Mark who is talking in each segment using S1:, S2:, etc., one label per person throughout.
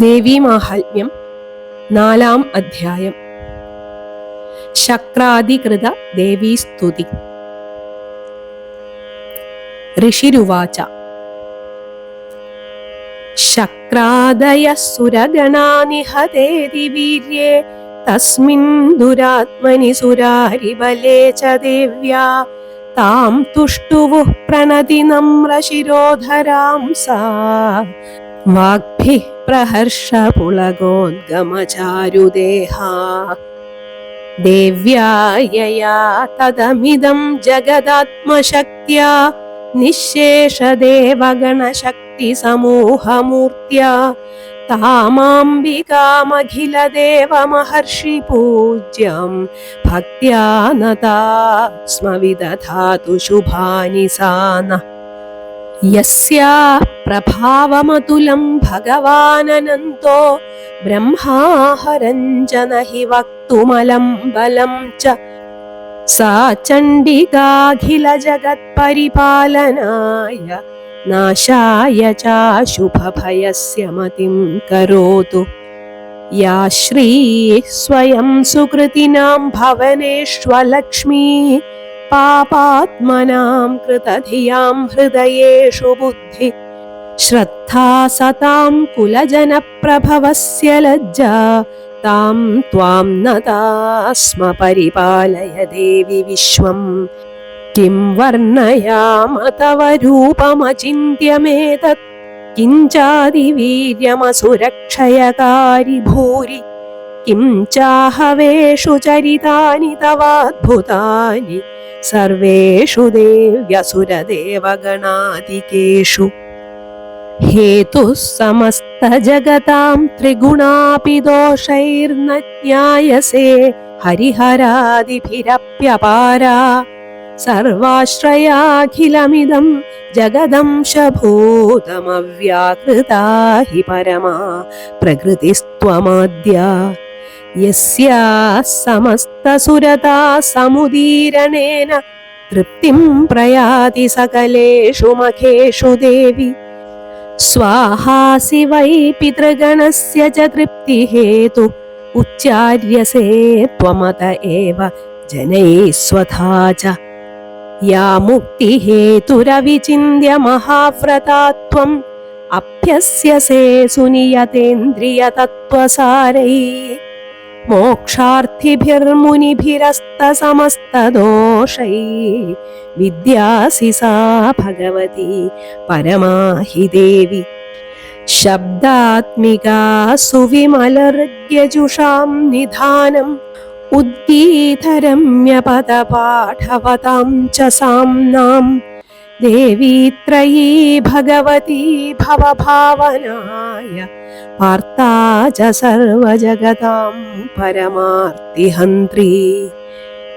S1: ദേവീമാഹാത്മ്യം 4-ാം അധ്യായം. ശക്രാധികൃത ദേവീസ്തുതി. ഋഷിരുവാച. ശക്രാദയഃ സുരഗണാനിഹതേതി വീര്യേ തസ്മിൻ ദുരാത്മനി സുരാരിബലേ ച ദേവ്യാ താം തുഷ്ടുവുഃ പ്രണതി നമ്രശിരോധരാം സാ വാഗ്ഭിഃ പ്രഹർഷപുളഗോദ്ഗമചാരുദേഹാ ദേവ്യാ യയാ തദമിദം ജഗദാത്മശക്ത്യാ നിശ്ശേഷദേവഗണശക്തിസമൂഹമൂർത്യാ താമാംബികാമഖിലദേവമഹർഷിപൂജ്യാം ഭക്ത്യാ നതാ സ്മ വിദധാതു ശുഭാനി സാ നഃ. യസ്യാഃ പ്രഭാവമതുലം ഭഗവാനനന്തോ ബ്രഹ്മാഹരं ച നഹി വക്തുമലം ബലം ച സാ ചണ്ഡികാഖില ജഗത്പരിപാലനായ നാശായ ചാശുഭഭയസ്യ മതിം കരോതു. യാ ശ്രീഃ സ്വയം സുകൃതിനാം ഭവനേഷ്വലക്ഷ്മീ പാപാത്മനാം കൃതധിയാം ഹൃദയേഷു ബുദ്ധി ശ്രദ്ധാ സതാം കുലജനപ്രഭവസ്യ ലജ്ജാ താം ത്വാം നതാ സ്മ പരിപാലയ ദേവി വിശ്വം. കിം വർണ്ണയാമ തവ രൂപമചിന്യമേതത് കിഞ്ചാതിവീര്യമസുരക്ഷയകാരി ഭൂരി കിം ചാഹവേഷു ചരിതാനി തവാദ്ഭുതാനി സർവേഷു ദേവ്യസുരദേവഗണാദികേഷു. ഹേതുഃ സമസ്തജഗതാം ത്രിഗുണാപി ദോഷൈർന ജ്ഞായസേ ഹരിഹരാദിഭിരപ്യപാരാ സർവാശ്രയാഖിലമിദം ജഗദംശഭൂതമവ്യാകൃതാ ഹി പരമാ പ്രകൃതിസ്ത്വമാദ്യാ. യസ്യാഃ സമസ്തസുരതാ സമുദീരണേന തൃപ്തിം പ്രയാതി സകലേഷു മഖേഷു ദേവി. സ്വാഹാസി വൈ പിതൃഗണസ്യ ച തൃപ്തിഹേതു ഉച്ചാര്യസേ ത്വമത ഏവ ജനൈഃ സ്വധാ ച. യാ മുക്തിഹേതുരവിചിന്യ മഹാവ്രതാ ത്വം അഭ്യസ്യസേ സുനിയതേന്ദ്രിയതത്വസാരൈഃ മോക്ഷാർത്ഥിഭിർമുനിഭിരസ്തസമസ്തദോഷൈഃ വിദ്യാസി സാ ഭഗവതി പരമാ ഹി ദേവി. ശബ്ദാത്മികാ സുവിമലഹൃദ്യജുഷാം നിധാനം ഉദ്ഗീതരമ്യപദപാഠവതാം ച സാംനാം ദേവീ ത്രയീ ഭഗവതി ഭവഭാവനായ പാർത്താ ച സർവജഗതാം പരമാർത്തിഹന്ത്രി.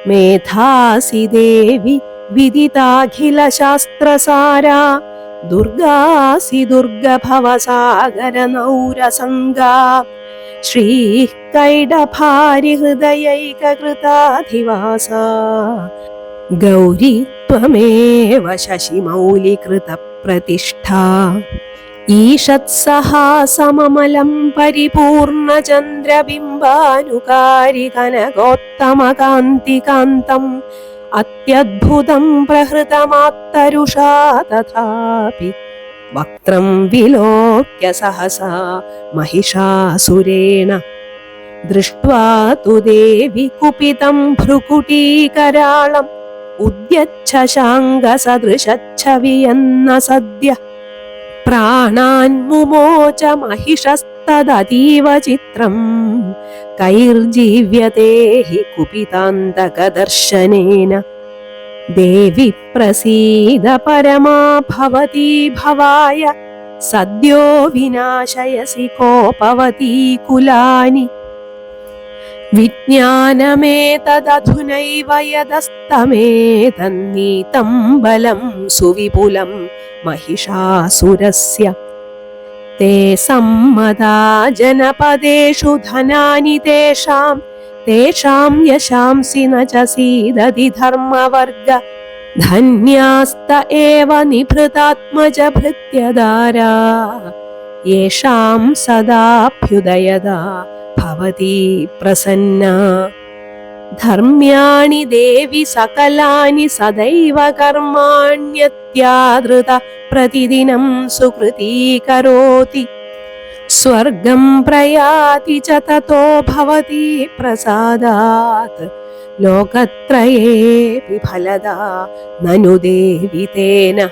S1: മേധാസി ദേവി വിദിതാഖിലശാസ്ത്രസാരാ ദുർഗാസി ദുർഗഭവസാഗരനൗരസംഗാ ശ്രീഃ കൈഡഭാരിഹൃദയൈകകൃതാധിവാസാ ഗൗരി ത്വമേവ ശശിമൗലികൃതപ്രതിഷ്ഠാ. ഈഷത്സഹാസമമലം പരിപൂർണചന്ദ്രബിംബാനുകാരി കനകോത്തമകാന്തികാന്തം അത്യദ്ഭുതം പ്രഹൃതമാത്തരുഷാ തഥാപി വക്ത്രം വിലോക്യ സഹസാ മഹിഷാസുരേണ. ദൃഷ്ട്വാ തു ദേവി കുപിതം ഭ്രുകുടീകരാളം ഉദ്യച്ഛശാങ്കസദൃശച്ഛവിയന്ന സദ്യ പ്രാണാൻ മുമോച മഹിഷസ്തദതീവ ചിത്രം കൈർജീവ്യതേ ഹി കുപിതാന്തകദർശനേന. ദേവി പ്രസീദ പരമാ ഭവതി ഭവായ സദ്യോ വിനാശയസി കോപവതി കുലാനി. വിജ്ഞാനമേതദധുനൈവ യദസ്തമേതന്നീതം ബലം സുവിപുലം മഹിഷാസുരസ്യ. തേ സമ്മതാ ജനപദേഷു ധനാനി തേഷാം തേഷാം യശാംസി ന ച സീദതി ധർമ്മവർഗ. ധന്യാസ്ത ഏവ നിഭൃതാത്മജ ഭൃത്യദാരാ യേഷാം സദാഭ്യുദയദാ ഭവതി പ്രസന്നാ. ധർമ്മ്യാണി ദേവി സകലാനി സദൈവ കർമാണ്യത്യാദൃത പ്രതിദിനം സുകൃതീ കരോതി. സ്വർഗം പ്രയാതി ച തതോ ഭവതി പ്രസാദാത്. ലോകത്രയേപി ഫലദാ നനു ദേവി തേന.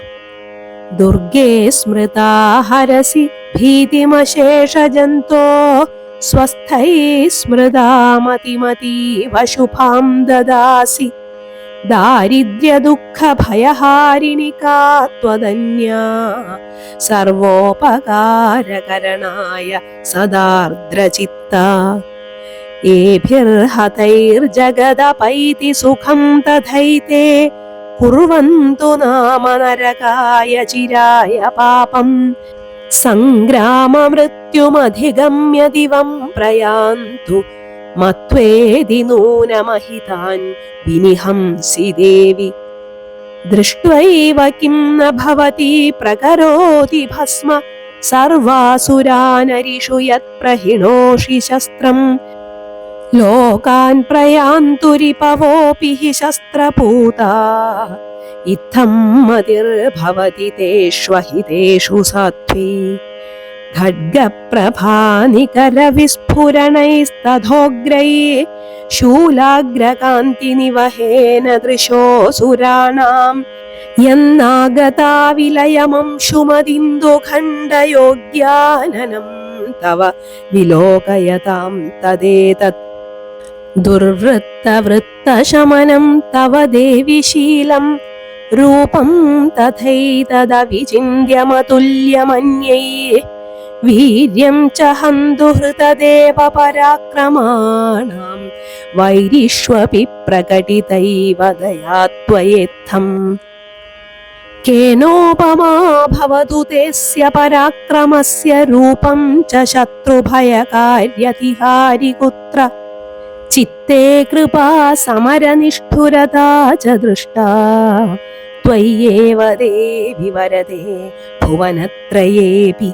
S1: ദുർഗേ സ്മൃതാ ഹരസി ഭീതിമശേഷജന്തോ. സ്വസ്ഥൈ സ്മൃതാ മതിമതീവ ശുഭാം ദദാസി. ദാരിദ്ര്യദുഃഖഭയഹാരിണികാ ത്വദന്യാ. സർവോപകാരകരണായ സദാർദ്രചിത്താ. ഏഭിർഹതൈർജഗദപൈതി സുഖം തഥൈതേ. കുർവന്തു നാമ നരകായ ചിരായ പാപം. സംഗ്രാമമൃത്യുമധിഗമ്യ ദിവം പ്രയാന്തു. മത്വേതി നൂനമഹിതാൻ വിനിഹംസി ദേവി. ദൃഷ്ട്വൈവ കിം ന ഭവതി പ്രകരോതി ഭസ്മ. സർവാസുരാനരിഷു യത് പ്രഹിണോഷി ശസ്ത്രം. ലോകാൻ പ്രയാന്തുരിപവോപി ഹി ശസ്ത്രപൂതാ. ഇത്തം മതിർഭവതി തേഷ്വഹിതേഷു സാധ്വൈ. ഖഡ്ഗപ്രഭാനികരവിസ്ഫുരണൈസ്തഥോഗ്രൈ. ശൂലാഗ്രകാന്തിനിവഹേന ദൃശോസുരാണാം. യന്നാഗതാ വിലയമംശുമദിന്ദുഖണ്ഡയോഗ്യാനനം തവ വിലോകയതാം തദേതത്. ദുർവൃത്തവൃത്തശമനം തവ ദേവി ശീലം. രൂപം തഥൈതദവിചിന്യമതുല്യമന്യൈ. വീര്യം ച ഹന്തു ഹൃതദേവ പരാക്രമാണാം. വൈരിഷ്വപി പ്രകടിതൈവ ദയാത്വയേത്ഥം. കേനോപമാ ഭവതു തേസ്യ പരാക്രമസ്യ. രൂപം ച ശത്രുഭയകാര്യതിഹാരി കുത്ര. ചിത്തേ കൃപാ സമരനിഷ്ഠുരതാ ച ദൃഷ്ടാ. ത്വയ്യേവ ദേവി വരദേ ഭുവനത്രയേപി.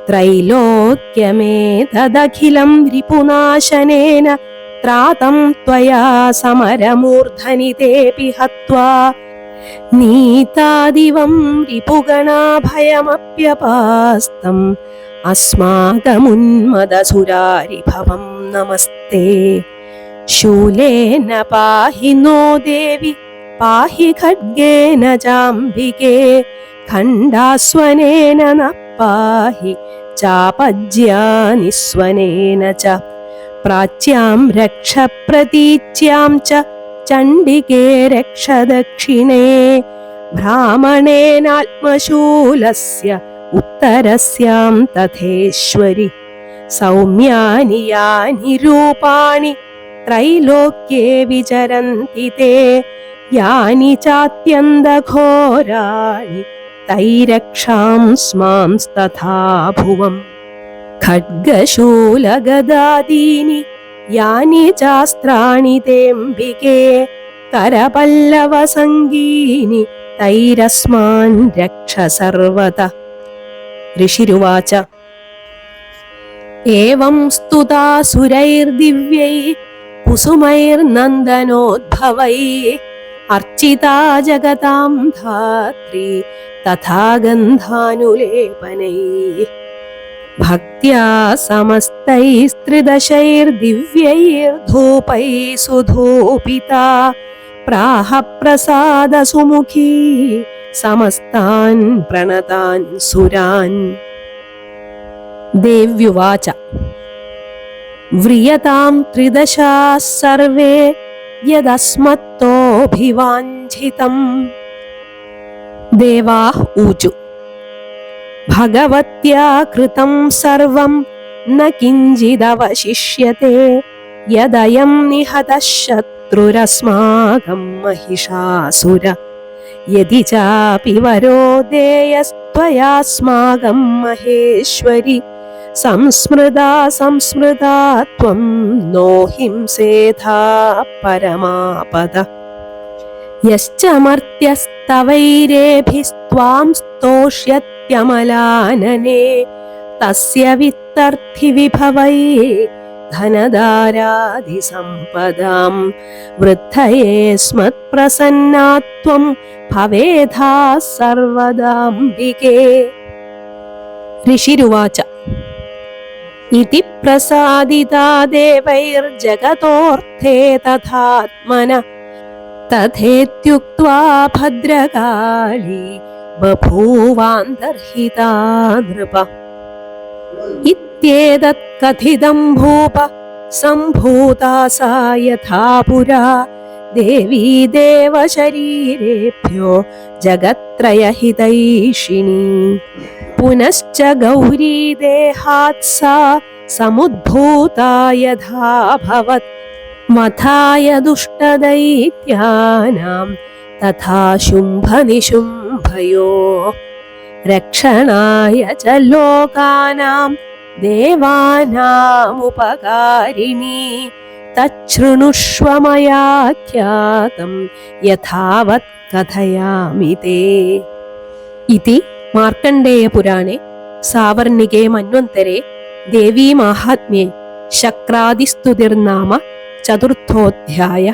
S1: ത്രൈലോക്യമേതദഖിലം രിപുനാശനേന. ത്രാതം ത്വയാ സമരമൂർധനി തേപി ഹത്വാ. നീതാദിവം രിപുഗണാഭയമപ്യപാസ്തം. അസ്മാകമുന്മദസുരാരിഭവം നമസ്തേ. ശൂലേന പാഹി നോ ദേവി. പാഹി ഖഡ്ഗേന ചാംബികേ. ഖണ്ഡാസ്വനേന ന പാഹി. ചാപജ്യാനിസ്വനേന ച. പ്രാച്യാം രക്ഷ പ്രതീച്യാം ച. ചണ്ഡികേ രക്ഷ ദക്ഷിണേ. ഭ്രാമണേനാത്മശൂലസ്യ ഉത്തരസ്യാം തഥേശ്വരി. സൗമ്യാനി യാനി രൂപാണി ത്രൈലോക്യേ വിചരന്തി തേ. യാനി ചാത്യന്തഘോരാണി തൈരക്ഷാം സ്മാംസ്തഥാ ഭുവം. ഖഡ്ഗശൂലഗദാദീനി യാനി ചാസ്ത്രാണി തേംബികേ. കരപല്ലവസംഗീനി തൈരസ്മാൻ രക്ഷ സർവതഃ. ഋഷിരുവാച. ഏവം സ്തുതാസുരൈർദിവ്യൈ കുസുമൈർനന്ദനോദ്ഭവൈ. അർച്ചിതാ ജഗതാം ധാത്രി തഥാ ഗന്ധാനുലേപനൈ. ഭക്ത്യാ സമസ്തൈസ്ത്രിദശൈർദിവ്യൈർധൂപൈ സുധൂപിതാ. പ്രാഹ പ്രസാദസുമുഖീ സമസ്താൻ പ്രണതാൻ സുരാൻ. ദേവ്യുവാച. വ്രിയതാം ത്രിദശാ സർവേ യദസ്മത്തോഭിവാഞ്ഛിതം. ദേവാഃ ഊചു. ഭഗവത്യാ കൃതം സർവം ന കിഞ്ചിദവശിഷ്യത്തെ. യദയം നിഹതഃ ശത്രുരസ്മാകം മഹിഷാസുര. യദി ചാപി വരോ ദേയസ്ത്വയാസ്മാകം മഹേശ്വരി. സംസ്മൃതാ സംസ്മൃതാ ത്വം നോ ഹിംസേഥാ പരമാപദ. യശ്ച മർത്യസ്തവൈരേഭിസ്ത്വാം സ്തോഷ്യത്യമലാനനെ. തസ്യ വിത്തർത്ഥി വിഭവൈ ധനധാരാദിസമ്പദാം വൃദ്ധയേ സ്മത്പ്രസന്നാത്വം ഭവേധാ സർവദാംബികേ. ഋഷിരുവാച ഇതി പ്രസാദിതാ ദേവൈർജഗതോർത്ഥേ തഥാത്മന തഥേത്യുക്ത്വാ ഭദ്രകാളി ബഭൂവാന്തർഹിതാ നൃപ. ഇത്യേതത് കഥിതം ഭൂപ സംഭൂതാ സാ യഥാ പുരാ ദേവീ ദേവശരീരേഭ്യോ ജഗത്രയഹിതൈഷിണീ. പുനശ്ച ഗൗരീ ദേഹാത് സാ സമുദ്ഭൂതാ യഥാഭവത് മഥായ ദുഷ്ടദൈത്യാനാം തഥാ ശുംഭനിശുംഭയോ രക്ഷണായ ച ലോകാനാം ദേവാനാമുപകാരിണീ തച്ഛൃണുഷ്വ മയാ ഖ്യാതം യഥാവത് കഥയാമി തേ. ഇതി മാർക്കണ്ഡേയ പുരാണേ സാവർണികേ മന്വന്തരേ ദേവീ മാഹാത്മ്യേ ശക്രാദിസ്തുതിർനാമ ചതുർത്ഥോധ്യായ.